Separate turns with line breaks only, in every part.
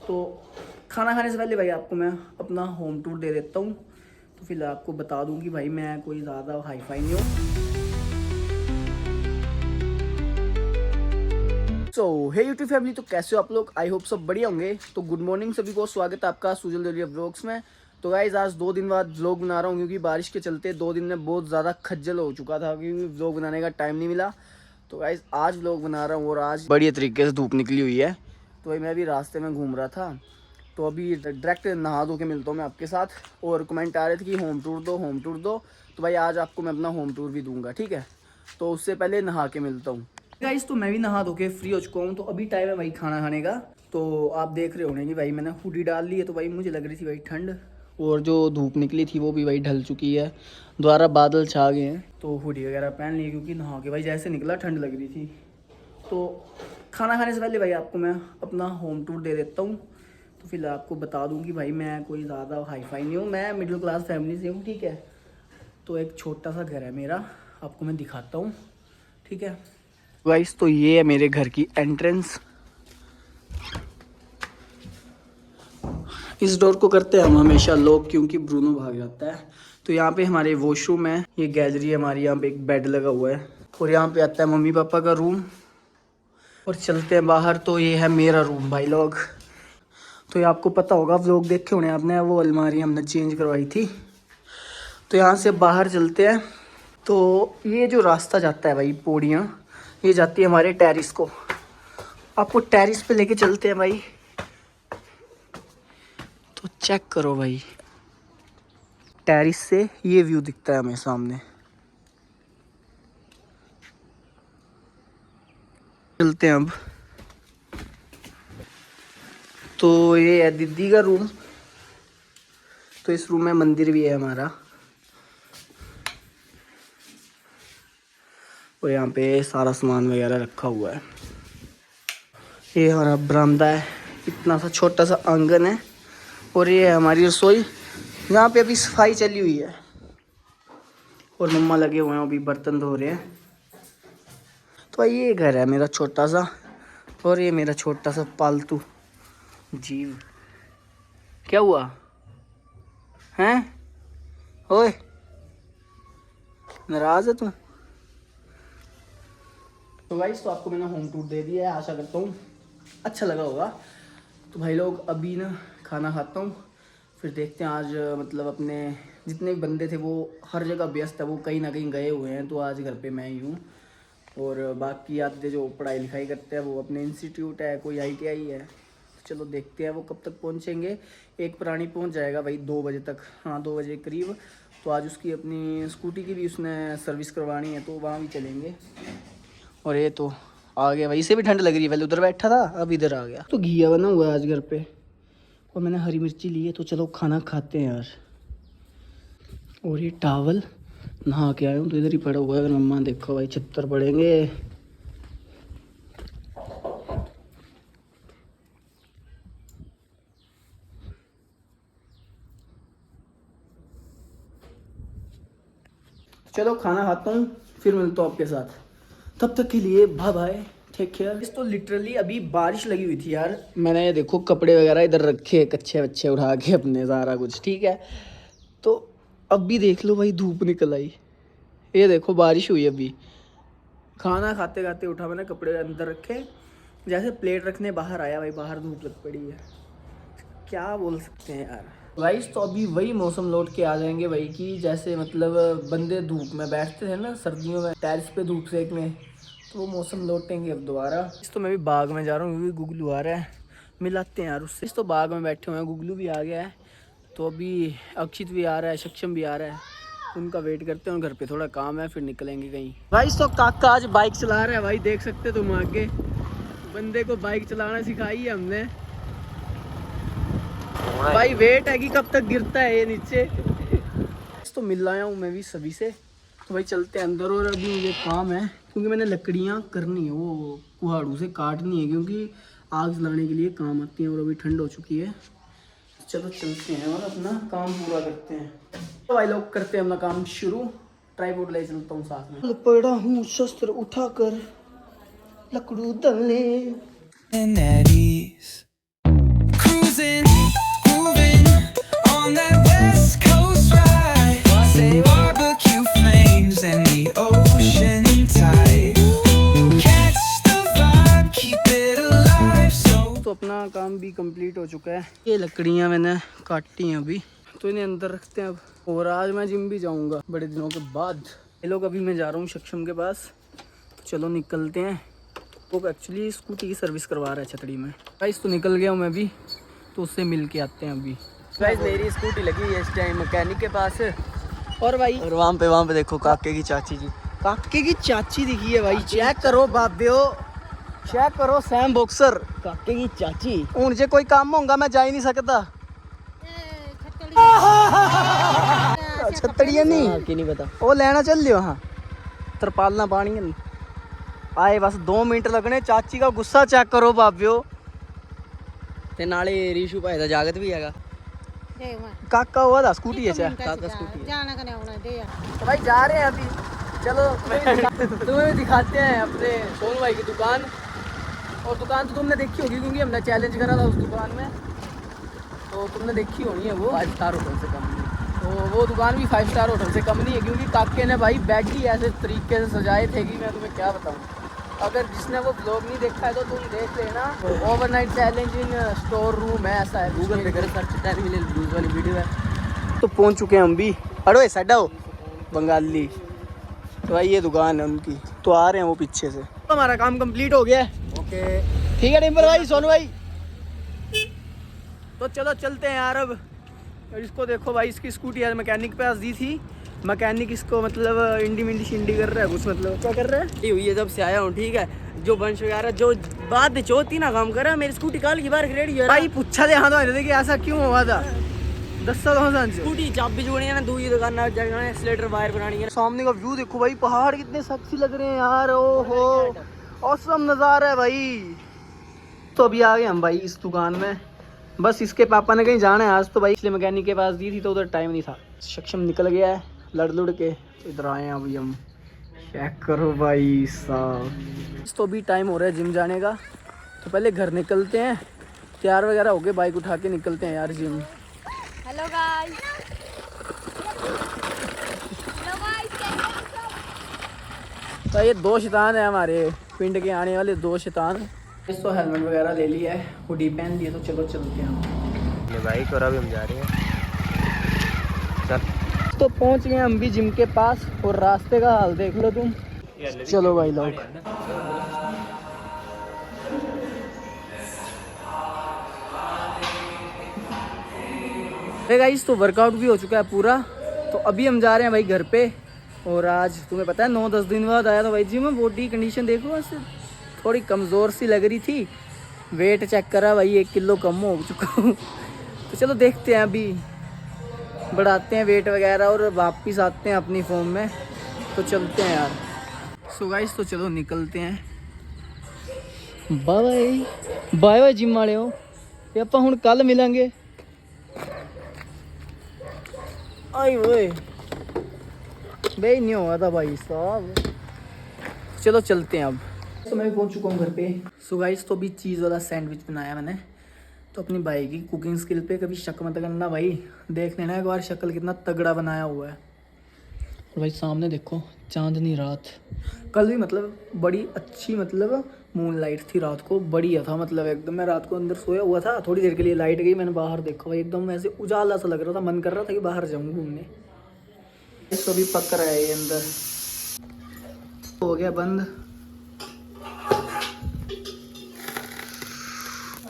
तो खाना खाने से पहले भाई आपको मैं अपना होम टूर दे देता हूँ। तो फिलहाल आपको बता दूँ कि भाई मैं कोई ज़्यादा हाई फाई नहीं हूँ। सो हे यूट्यूब फैमिली, तो कैसे हो आप लोग? आई होप सब बढ़िया होंगे। तो गुड मॉर्निंग सभी को, स्वागत है आपका सुजल दलिया व्लॉग्स में। तो गाइज आज 2 दिन बाद व्लॉग बना रहा हूँ क्योंकि बारिश के चलते 2 दिन में बहुत ज़्यादा खज्जल हो चुका था क्योंकि व्लॉग बनाने का टाइम नहीं मिला। तो गाइज आज व्लॉग बना रहा हूँ और आज बढ़िया तरीके से धूप निकली हुई है। तो भाई मैं अभी रास्ते में घूम रहा था, तो अभी डायरेक्ट नहा धो के मिलता हूँ मैं आपके साथ। और कमेंट आ रहे थे कि होम टूर दो, होम टूर दो। तो भाई आज आपको मैं अपना होम टूर भी दूंगा, ठीक है। तो उससे पहले नहा के मिलता हूँ गाइस। तो मैं भी नहा धो के फ्री हो चुका हूँ। तो अभी टाइम है भाई खाना खाने का। तो आप देख रहे होंगे कि भाई मैंने हुडी डाल ली है। तो भाई मुझे लग रही थी भाई ठंड, और जो धूप निकली थी वो भी भाई ढल चुकी है, दोबारा बादल छा गए हैं। तो हुडी वगैरह पहन ली क्योंकि नहा के भाई जैसे निकला ठंड लग रही थी। तो खाना खाने से पहले भाई आपको मैं अपना होम टूर दे देता हूँ। तो फिलहाल आपको बता दूँ कि भाई मैं कोई ज़्यादा हाई फाई नहीं हूँ, मैं मिडिल क्लास फैमिली से हूँ, ठीक है। तो एक छोटा सा घर है मेरा, आपको मैं दिखाता हूँ, ठीक है गाइस। तो ये है मेरे घर की एंट्रेंस। इस डोर को करते हैं हम हमेशा लॉक क्योंकि ब्रूनो भाग जाता है। तो यहाँ पे हमारे वॉशरूम है, ये गैलरी है हमारी, यहाँ पे एक बेड लगा हुआ है और यहाँ पे आता है मम्मी पापा का रूम। और चलते हैं बाहर, तो ये है मेरा रूम भाई लोग। तो ये आपको पता होगा, व्लॉग देखे होने आपने, वो अलमारी हमने चेंज करवाई थी। तो यहाँ से बाहर चलते हैं। तो ये जो रास्ता जाता है भाई, पौड़ियाँ, ये जाती है हमारे टेरिस को। आपको टेरिस पे लेके चलते हैं भाई। तो चेक करो भाई, टेरिस से ये व्यू दिखता है हमें सामने। चलते हैं अब। तो ये है दीदी का रूम। तो इस रूम में मंदिर भी है हमारा, और यहाँ पे सारा सामान वगैरह रखा हुआ है। ये हमारा बरामदा है, इतना सा छोटा सा आंगन है। और ये है हमारी रसोई, यहाँ पे अभी सफाई चली हुई है और मम्मा लगे हुए हैं अभी बर्तन धो रहे हैं। तो ये घर है मेरा छोटा सा, और ये मेरा छोटा सा पालतू जीव। क्या हुआ हैं? ओए नाराज है तू? तो गाइस, तो आपको मैंने होम टूर दे दिया है, आशा करता हूँ अच्छा लगा होगा। तो भाई लोग अभी ना खाना खाता हूँ, फिर देखते हैं। आज मतलब अपने जितने भी बंदे थे वो हर जगह व्यस्त है, वो कहीं ना कहीं गए हुए हैं। तो आज घर पे मैं ही हूँ, और बाकी आधे जो पढ़ाई लिखाई करते हैं वो अपने इंस्टीट्यूट है, कोई ITI है। चलो देखते हैं वो कब तक पहुँचेंगे। एक प्राणी पहुँच जाएगा भाई 2 बजे तक, हाँ 2 बजे करीब। तो आज उसकी अपनी स्कूटी की भी उसने सर्विस करवानी है, तो वहाँ भी चलेंगे। और ये तो आ गया भाई, इसे भी ठंड लग रही है, पहले उधर बैठा था अब इधर आ गया। तो घिया बना हुआ है आज घर पे, और मैंने हरी मिर्ची ली है। तो चलो खाना खाते हैं यार। और ये टावल नहा के आया हूँ तो इधर ही पड़ा हुआ है, अगर मम्मा देखो भाई छत्तर पड़ेंगे। चलो खाना खाता हूँ, फिर मिलता हूँ आपके साथ। तब तक के लिए बाय बाय, टेक केयर। इस तो लिटरली अभी बारिश लगी हुई थी यार। मैंने देखो कपड़े वगैरह इधर रखे, कच्चे बच्चे उठा के अपने, सारा कुछ ठीक है। तो अब भी देख लो भाई धूप निकल आई, ये देखो बारिश हुई अभी। खाना खाते खाते उठा मैंने, कपड़े अंदर रखे, जैसे प्लेट रखने बाहर आया भाई, बाहर धूप लग पड़ी है। क्या बोल सकते हैं यार गाइस। तो अभी वही मौसम लौट के आ जाएंगे भाई, कि जैसे मतलब बंदे धूप में बैठते थे ना सर्दियों में, टेरिस पे धूप सेकने, तो वो मौसम लौटेंगे अब दोबारा। इस तो मैं भी बाग में जा रहा हूँ क्योंकि गुगलू आ रहा है, मिलाते हैं यार उससे। इस तो बाग में बैठे हुए हैं, गुगलू भी आ गया है। तो अभी अक्षित भी आ रहा है, सक्षम भी आ रहा है, उनका वेट करते हैं। घर पे थोड़ा काम है, फिर निकलेंगे कहीं। भाई तो काका आज बाइक चला रहा है भाई, देख सकते तुम आगे, बंदे को बाइक चलाना सिखाई है हमने भाई। वेट है कि कब तक गिरता है ये नीचे। तो मिल आया हूँ मैं भी सभी से। तो भाई चलते हैं अंदर, और अभी मुझे काम है क्योंकि मैंने लकड़ियाँ करनी है, वो कुहाड़ू से काटनी है क्योंकि आग जलाने के लिए काम आती है, और अभी ठंड हो चुकी है। चलो चलते हैं और अपना काम पूरा करते हैं। तो भाई लोग करते हैं अपना काम शुरू। ट्राइपॉड ले चलता हूँ साथ में। पड़ा हूँ शस्त्र उठाकर लकड़ू दलने। सामान भी कंप्लीट हो चुका है। ये लकड़ियाँ मैंने काटी हैं अभी, तो इन्हें अंदर रखते हैं अब। और आज मैं जिम भी जाऊँगा बड़े दिनों के बाद। ये लोग अभी मैं जा रहा हूँ सक्षम के पास, तो चलो निकलते हैं। वो एक्चुअली स्कूटी की सर्विस करवा रहा है छतड़ी में। गाइस तो निकल गया हूँ मैं भी, तो उससे मिल के आते हैं अभी। गाइस मेरी स्कूटी लगी है इस टाइम मैकेनिक के पास। और भाई और वहाँ पे देखो काके की चाची जी, काके की चाची दिखी है भाई। चेक करो बाबियो, चेक करो सैम बॉक्सर, काके की चाची। उनसे कोई काम होगा मैं जा ही नहीं सकता। छतड़िया नहीं की नहीं पता, वो लेना चल लियो। हाँ तरपालना पानी आए, बस 2 मिनट लगने। चाची का गुस्सा चेक करो बाबियो। ते नाले रीशू भाई दा जागत भी हैगा। काका हुआ था स्कूटी है, काका स्कूटी जाना कने आना दे यार। तो भाई जा रहे हैं अभी, चलो तुम्हें भी दिखाते हैं अपने सोनू भाई की दुकान। और दुकान तो तुमने देखी होगी क्योंकि हमने चैलेंज करा था उस दुकान में, तो तुमने देखी होनी है। वो 5 स्टार होटल से कम नहीं, तो वो दुकान भी 5 स्टार होटल से कम नहीं है, क्योंकि काके ने भाई बैग ही ऐसे तरीके से सजाए थे कि मैं तुम्हें क्या बताऊँ। अगर जिसने वो ब्लॉग नहीं देखा है तो तुम देख लेना। Overnight challenge in store room है, ऐसा है, गूगल पे कर सर्च करता है, न्यूज़ वाली वीडियो है। तो पहुंच चुके हैं हम भी। अरे साइड आओ बंगाली। तो भाई ये दुकान है उनकी, तो आ रहे हैं वो पीछे से। तो हमारा काम कंप्लीट हो गया है। ओके ठीक है डिम्पल भाई, सोनू भाई, तो चलो चलते हैं यार अब। इसको देखो भाई, इसकी स्कूटी यार मैकेनिक के पास दी थी। मैकेनिक इसको मतलब इंडी मिंडी शिंडी कर रहा है कुछ, मतलब क्या कर रहा है। ये हुई है जब से आया हूँ, ठीक है, जो वंश वगैरह जो बाद चौथी ना काम कर रहा है। मेरी स्कूटी काल की बार रेडी है भाई, पूछा दे हाँ तो देखिए ऐसा क्यों हुआ था। 10 स्कूटी चाबी जोड़नी है ना, दूसरी दुकान ना जाना, एक्सीलेटर वायर बनानी है। सामने का व्यू देखो भाई, पहाड़ कितने सेक्सी लग रहे हैं यार। ओहो ऑसम नज़ारा है भाई। तो अभी आ गए हम भाई इस दुकान में। बस इसके पापा ने कहीं जाना है आज, तो भाई इसलिए मैकेनिक के पास दी थी, तो उधर टाइम नहीं था। सक्षम निकल गया है लड़ लुड़ के, तो इधर आए हैं अभी हम। चेक करो भाई साहब। तो अभी टाइम हो रहा है जिम जाने का, तो पहले घर निकलते हैं, तैयार वगैरह हो गए, बाइक उठा के निकलते हैं यार जिम।
हेलो गाइस,
तो ये 2 शैतान है हमारे पिंड के आने वाले 2 शैतान। तो हेलमेट वगैरह ले लिया है, हुडी पहन लिया, तो चलो चलते हैं हम
बाइक। और अभी हम जा रहे हैं चल।
तो पहुंच गए हम भी जिम के पास, और रास्ते का हाल देख लो तुम। चलो भाई लोग, गाइस तो वर्कआउट भी हो चुका है पूरा, तो अभी हम जा रहे हैं भाई घर पे। और आज तुम्हें पता है 9-10 दिन बाद आया था भाई जिम में। बॉडी कंडीशन देखो, ऐसे थोड़ी कमज़ोर सी लग रही थी। वेट चेक करा भाई, 1 किलो कम हो चुका हूँ। तो चलो देखते हैं, अभी बढ़ाते हैं वेट वगैरह और वापस आते हैं अपनी फॉर्म में। तो चलते हैं यार। सो गाइस तो चलो निकलते हैं। Bye bye bye bye gym वाले हो, ये ਆਪਾਂ ਹੁਣ ਕੱਲ मिलेंगे। आई वे भाई नहीं हुआ था भाई साहब। चलो चलते हैं अब। तो मैं भी पहुंच चुका हूँ घर पे। सो गाइस तो अभी चीज़ वाला सैंडविच बनाया मैंने। तो अपनी भाई की कुकिंग स्किल पे कभी शक मत करना भाई, देख लेना एक बार शक्ल कितना तगड़ा बनाया हुआ है। और भाई सामने देखो चांदनी रात, कल भी मतलब बड़ी अच्छी, मतलब मून लाइट थी रात को, बढ़िया था मतलब एकदम। मैं रात को अंदर सोया हुआ था, थोड़ी देर के लिए लाइट गई, मैंने बाहर देखा भाई एकदम ऐसे उजाला सा लग रहा था, मन कर रहा था कि बाहर जाऊँ घूमने। इसको भी पक रहा है ये अंदर, हो गया बंद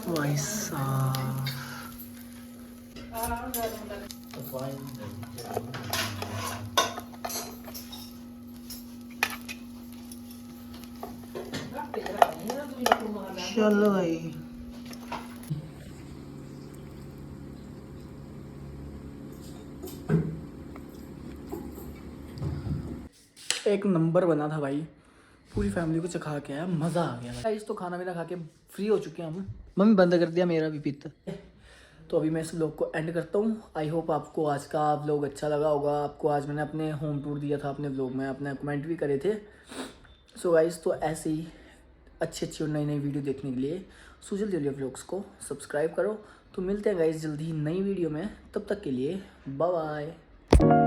भाई साहब। चलो भाई एक नंबर बना था भाई, पूरी फैमिली को चखा के आया, मज़ा आ गया भाई। तो खाना वाना खा के फ्री हो चुके हैं हम। मम्मी बंद कर दिया मेरा भी पित्त। तो अभी मैं इस व्लॉग को एंड करता हूँ। आई होप आपको आज का व्लॉग अच्छा लगा होगा। आपको आज मैंने अपने होम टूर दिया था अपने व्लॉग में, अपने कमेंट भी करे थे। सो गाइस तो ऐसे ही अच्छी और नई नई वीडियो देखने के लिए सुजल जोलिया व्लॉग्स को सब्सक्राइब करो। तो मिलते हैं गाइस जल्दी ही नई वीडियो में, तब तक के लिए बाय बाय।